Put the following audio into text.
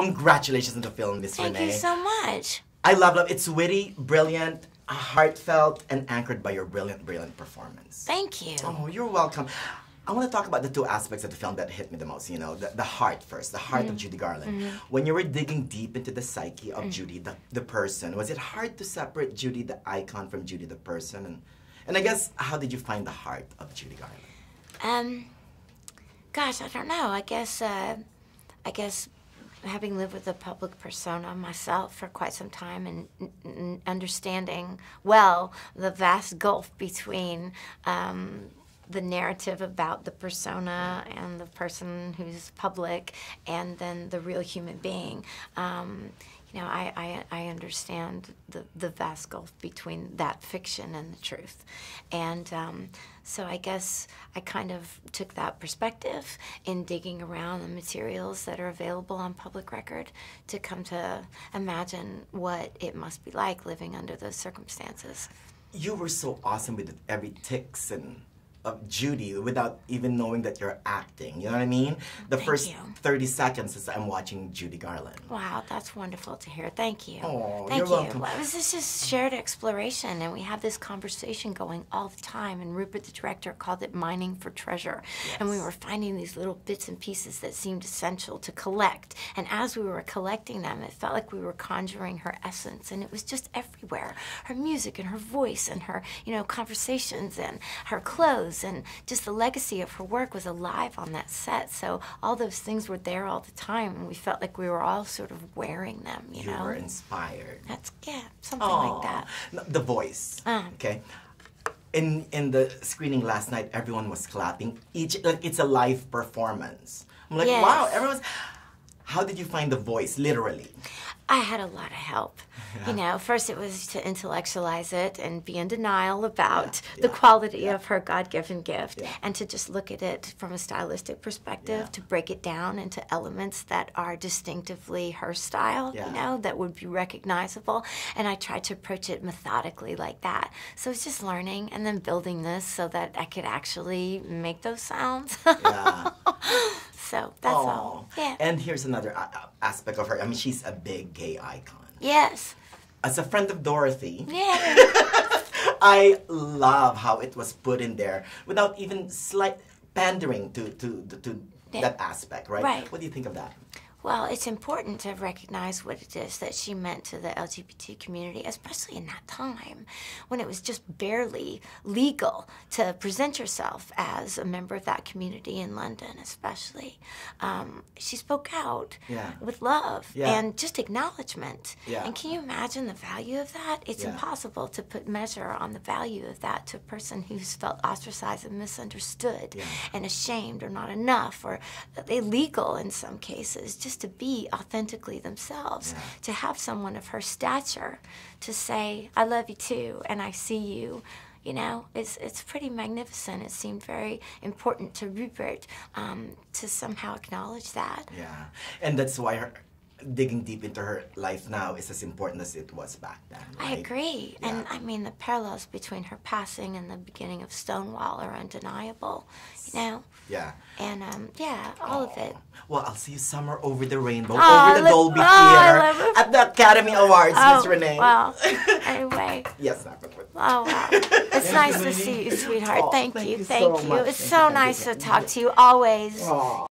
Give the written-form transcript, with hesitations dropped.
Congratulations on the film, Miss Thank Renee. you so much. I love it. It's witty, brilliant, heartfelt, and anchored by your brilliant, brilliant performance. Thank you. Oh, you're welcome. I want to talk about the two aspects of the film that hit me the most, you know, the heart first, the heart of Judy Garland. When you were digging deep into the psyche of Judy, the person, was it hard to separate Judy the icon from Judy the person? And I guess, how did you find the heart of Judy Garland? Gosh, I don't know. I guess having lived with a public persona myself for quite some time and understanding well the vast gulf between the narrative about the persona and the person who's public and then the real human being. You know, I understand the vast gulf between that fiction and the truth. And so I guess I kind of took that perspective in digging around the materials that are available on public record to come to imagine what it must be like living under those circumstances. You were so awesome with every tics and of Judy without even knowing that you're acting. You know what I mean? The first 30 seconds is I'm watching Judy Garland. Wow, that's wonderful to hear. Thank you. Oh, Thank you're you. welcome. Well, this is just shared exploration, and we have this conversation going all the time. And Rupert, the director, called it mining for treasure. Yes. And we were finding these little bits and pieces that seemed essential to collect. And as we were collecting them, it felt like we were conjuring her essence, and it was just everywhere. Her music and her voice and her, you know, conversations and her clothes and just the legacy of her work was alive on that set. So all those things were there all the time, and we felt like we were all sort of wearing them, you know? You were inspired. That's, yeah, something like that. No, the voice, okay? In the screening last night, everyone was clapping. Like it's a live performance. I'm like, Yes. wow, everyone's... How did you find the voice, literally? I had a lot of help. Yeah. You know, first it was to intellectualize it and be in denial about Yeah. the quality Yeah. of her God-given gift, Yeah. and to just look at it from a stylistic perspective, Yeah. to break it down into elements that are distinctively her style, Yeah. you know, that would be recognizable. And I tried to approach it methodically like that. So it's just learning and then building this so that I could actually make those sounds. Yeah. So that's all. Yeah. And here's another aspect of her. I mean, she's a big gay icon. Yes. As a friend of Dorothy, Yeah. I love how it was put in there without even slight pandering to that aspect, right? Right. What do you think of that? Well, it's important to recognize what it is that she meant to the LGBT community, especially in that time when it was just barely legal to present yourself as a member of that community in London, especially. She spoke out Yeah. with love Yeah. and just acknowledgement. Yeah. And can you imagine the value of that? It's Yeah. impossible to put measure on the value of that to a person who's felt ostracized and misunderstood Yeah. and ashamed or not enough or illegal in some cases, just to be authentically themselves. Yeah. To have someone of her stature to say, I love you too, and I see you, you know, it's pretty magnificent. It seemed very important to Rupert to somehow acknowledge that. Yeah. And that's why digging deep into her life now is as important as it was back then, I right? agree. Yeah. And I mean, the parallels between her passing and the beginning of Stonewall are undeniable, you know? Yeah. And yeah, all of it. Well, I'll see you summer over the rainbow, Oh, over the Dolby I Theater, love it. at the Academy Awards, Miss Renee. Well, anyway. Yes, not good. Oh, wow. It's nice to see you, sweetheart. Oh, thank thank you. you Thank so you. much. It's so nice to talk to you always. Aw.